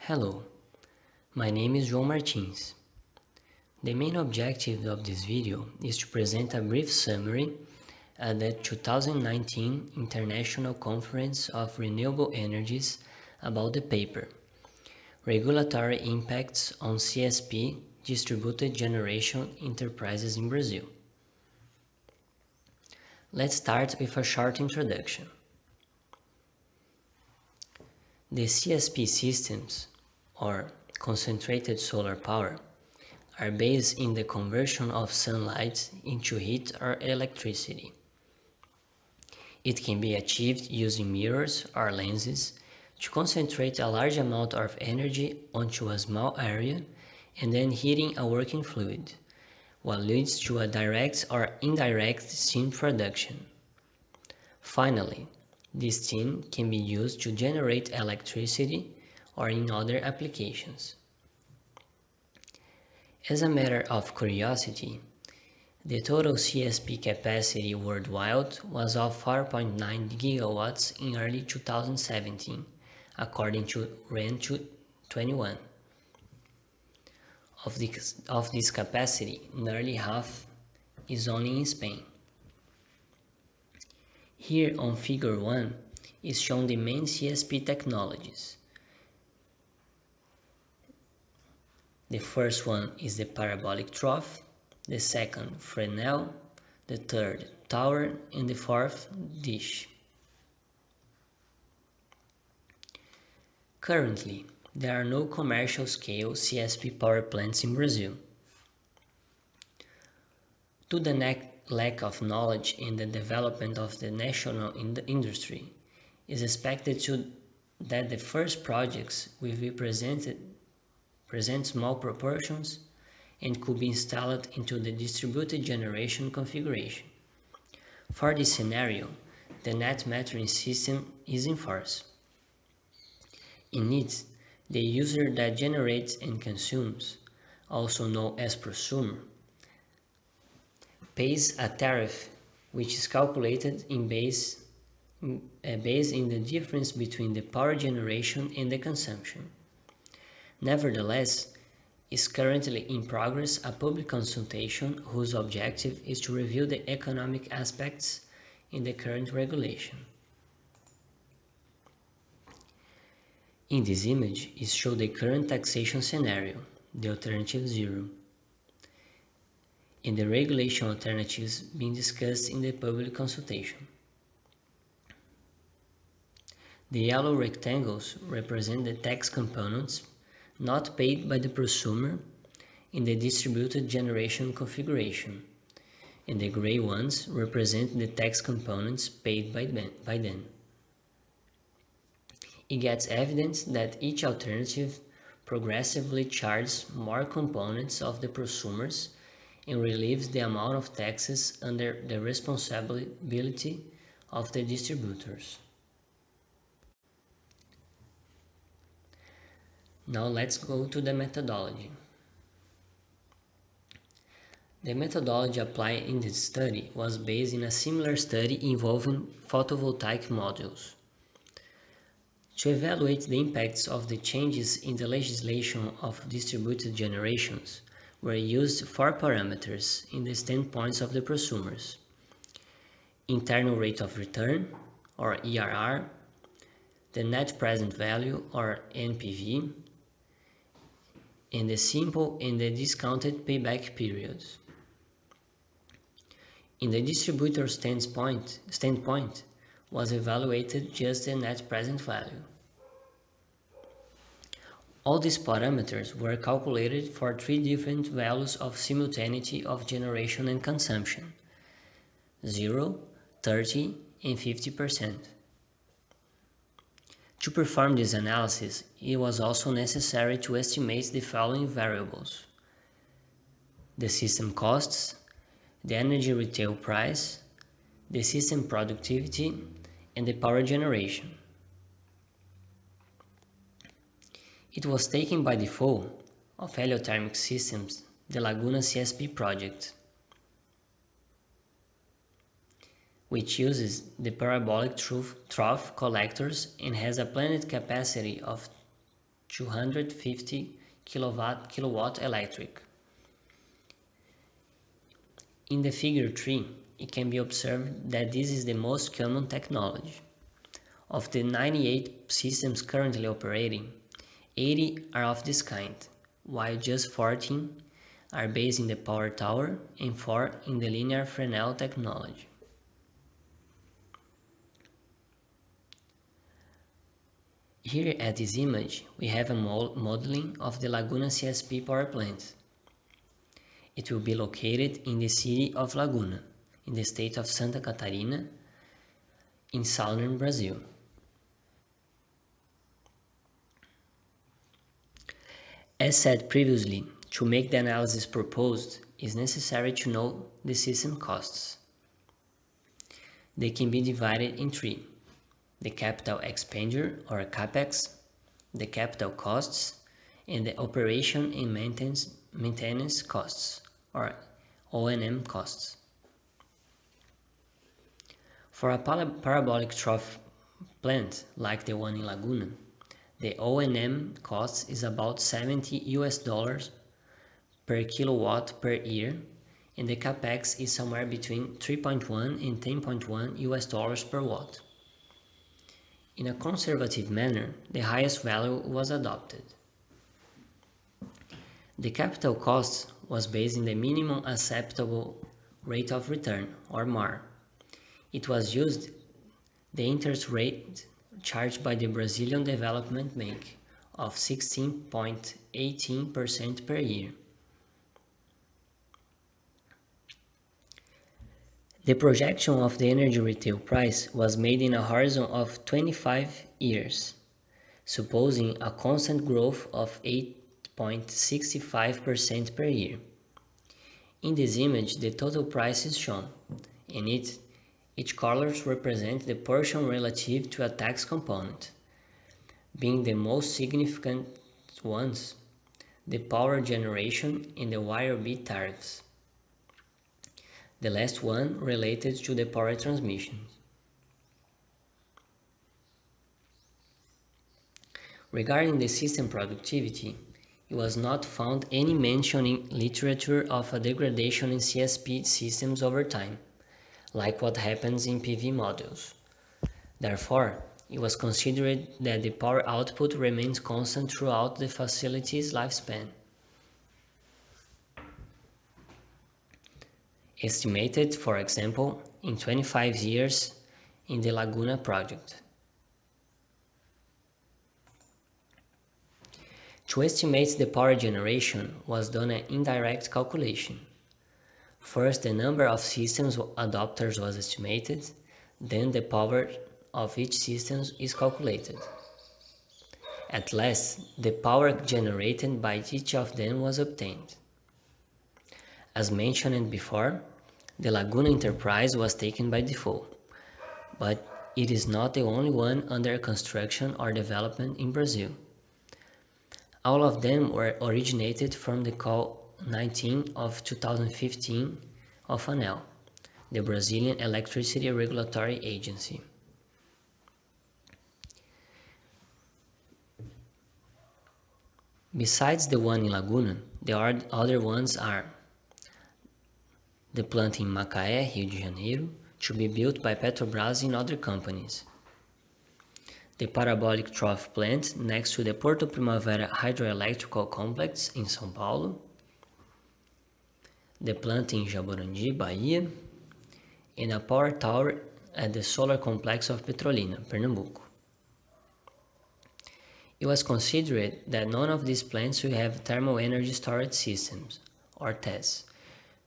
Hello, my name is João Martins. The main objective of this video is to present a brief summary at the 2019 International Conference of Renewable Energies about the paper, Regulatory Impacts on CSP Distributed Generation Enterprises in Brazil. Let's start with a short introduction. The CSP systems, or concentrated solar power, are based in the conversion of sunlight into heat or electricity. It can be achieved using mirrors or lenses to concentrate a large amount of energy onto a small area and then heating a working fluid, what leads to a direct or indirect steam production. Finally, this steam can be used to generate electricity or in other applications. As a matter of curiosity, the total CSP capacity worldwide was of 4.9 gigawatts in early 2017, according to REN 21. Of this capacity, nearly half is only in Spain. Here on Figure 1 is shown the main CSP technologies. The first one is the parabolic trough, the second Fresnel, the third tower, and the fourth dish. Currently, there are no commercial-scale CSP power plants in Brazil. To the lack of knowledge in the development of the national industry, it is expected that the first projects will be present small proportions and could be installed into the distributed generation configuration. For this scenario, the net metering system is in force. In it, the user that generates and consumes, also known as prosumer, pays a tariff which is calculated based in the difference between the power generation and the consumption. Nevertheless, is currently in progress a public consultation whose objective is to review the economic aspects in the current regulation. In this image is shown the current taxation scenario, the alternative 0, and the regulation alternatives being discussed in the public consultation. The yellow rectangles represent the tax components not paid by the prosumer in the distributed generation configuration, and the gray ones represent the tax components paid by them. It gets evident that each alternative progressively charges more components of the prosumers and relieves the amount of taxes under the responsibility of the distributors. Now let's go to the methodology. The methodology applied in this study was based in a similar study involving photovoltaic modules. To evaluate the impacts of the changes in the legislation of distributed generations, were used 4 parameters in the standpoints of the prosumers: internal rate of return, or IRR, the net present value, or NPV, and the simple and the discounted payback periods. In the distributor standpoint was evaluated just the net present value. All these parameters were calculated for 3 different values of simultaneity of generation and consumption: 0, 30, and 50%. To perform this analysis, it was also necessary to estimate the following variables: the system costs, the energy retail price, the system productivity, and the power generation. It was taken by default of heliothermal systems, the Laguna CSP project, which uses the parabolic trough collectors and has a planned capacity of 250 kilowatt electric. In the figure 3, it can be observed that this is the most common technology. Of the 98 systems currently operating, 80 are of this kind, while just 14 are based in the power tower and 4 in the linear Fresnel technology. Here at this image, we have a modeling of the Laguna CSP power plant. It will be located in the city of Laguna, in the state of Santa Catarina, in southern Brazil. As said previously, to make the analysis proposed, it is necessary to know the system costs. They can be divided in 3. The capital expenditure, or CAPEX, the capital costs, and the operation and maintenance costs, or O&M costs. For a parabolic trough plant like the one in Laguna, the O&M cost is about $70 per kilowatt per year, and the CAPEX is somewhere between 3.1 and 10.1 US dollars per watt. In a conservative manner, the highest value was adopted. The capital cost was based on the minimum acceptable rate of return, or MAR. It was used the interest rate charged by the Brazilian Development Bank of 16.18% per year. The projection of the energy retail price was made in a horizon of 25 years, supposing a constant growth of 8.65% per year. In this image, the total price is shown, and each color represents the portion relative to a tax component, being the most significant ones the power generation and the wire bid tariffs. The last one related to the power transmission. Regarding the system productivity, it was not found any mention in literature of a degradation in CSP systems over time, like what happens in PV modules. Therefore, it was considered that the power output remains constant throughout the facility's lifespan. Estimated, for example, in 25 years in the Laguna project. To estimate the power generation was done an indirect calculation. First, the number of systems adopters was estimated, then the power of each system is calculated. At last, the power generated by each of them was obtained. As mentioned before, the Laguna enterprise was taken by default, but it is not the only one under construction or development in Brazil. All of them were originated from the Call 19 of 2015 of ANEEL, the Brazilian Electricity Regulatory Agency. Besides the one in Laguna, the other ones are the plant in Macaé, Rio de Janeiro, to be built by Petrobras and other companies. The parabolic trough plant next to the Porto Primavera hydroelectrical complex in São Paulo. The plant in Jaborandi, Bahia. And a power tower at the solar complex of Petrolina, Pernambuco. It was considered that none of these plants will have thermal energy storage systems, or TES,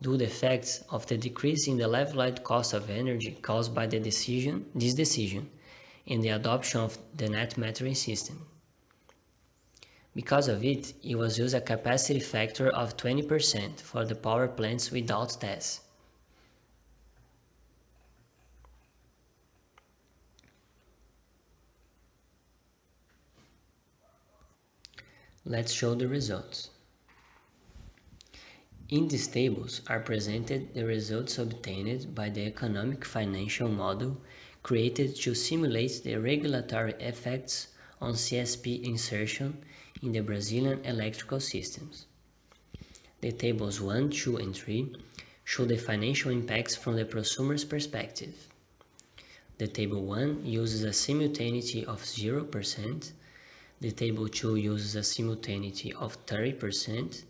due to the effects of the decrease in the levelized cost of energy caused by this decision and the adoption of the net metering system. Because of it, it was used a capacity factor of 20% for the power plants without TES. Let's show the results. In these tables are presented the results obtained by the economic financial model created to simulate the regulatory effects on CSP insertion in the Brazilian electrical systems. The tables 1, 2, and 3 show the financial impacts from the prosumer's perspective. The table 1 uses a simultaneity of 0%, the table 2 uses a simultaneity of 30%,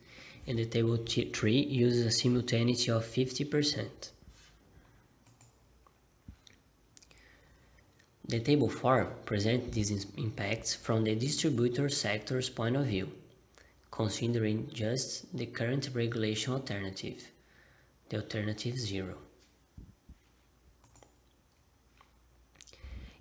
and the table 3 uses a simultaneity of 50%. The table 4 presents these impacts from the distributor sector's point of view, considering just the current regulation alternative, the alternative 0.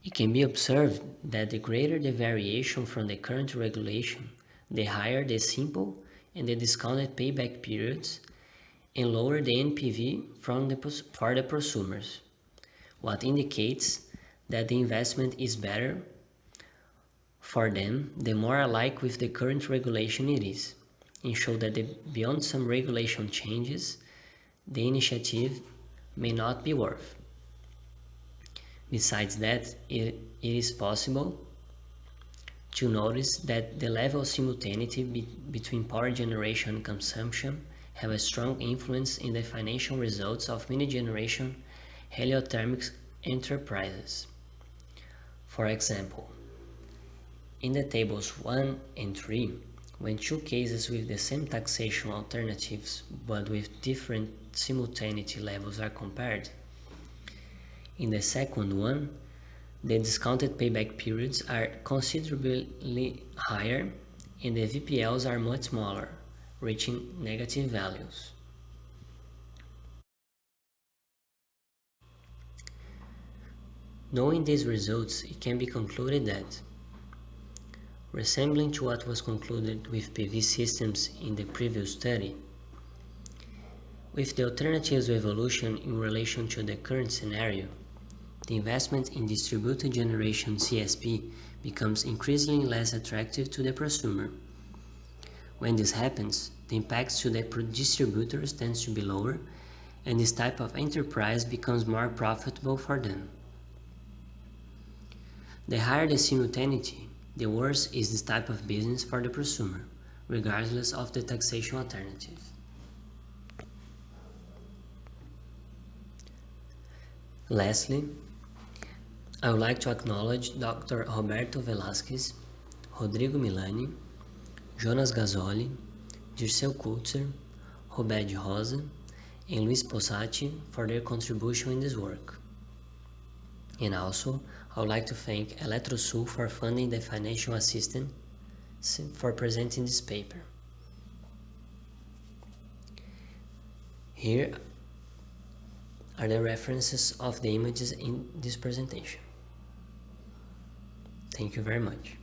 It can be observed that the greater the variation from the current regulation, the higher the simple and the discounted payback periods, and lower the NPV for the prosumers, what indicates that the investment is better for them the more alike with the current regulation it is, and show that beyond some regulation changes, the initiative may not be worth. Besides that, it is possible to notice that the level of simultaneity between power generation and consumption have a strong influence in the financial results of many generation heliothermic enterprises. For example, in the tables 1 and 3, when two cases with the same taxation alternatives but with different simultaneity levels are compared, in the second one, the discounted payback periods are considerably higher and the VPLs are much smaller, reaching negative values. Knowing these results, it can be concluded that, resembling to what was concluded with PV systems in the previous study, with the alternatives evolution in relation to the current scenario, the investment in distributed generation CSP becomes increasingly less attractive to the prosumer. When this happens, the impacts to the distributors tends to be lower, and this type of enterprise becomes more profitable for them. The higher the simultaneity, the worse is this type of business for the prosumer, regardless of the taxation alternative. Lastly, I would like to acknowledge Dr. Roberto Velasquez, Rodrigo Milani, Jonas GAZOLI, DIRCEU KULZER, HOBED ROSA, and LUIZ POZZATTI for their contribution in this work. And also, I would like to thank EletroSul for funding the financial assistance for presenting this paper. Here are the references of the images in this presentation. Thank you very much.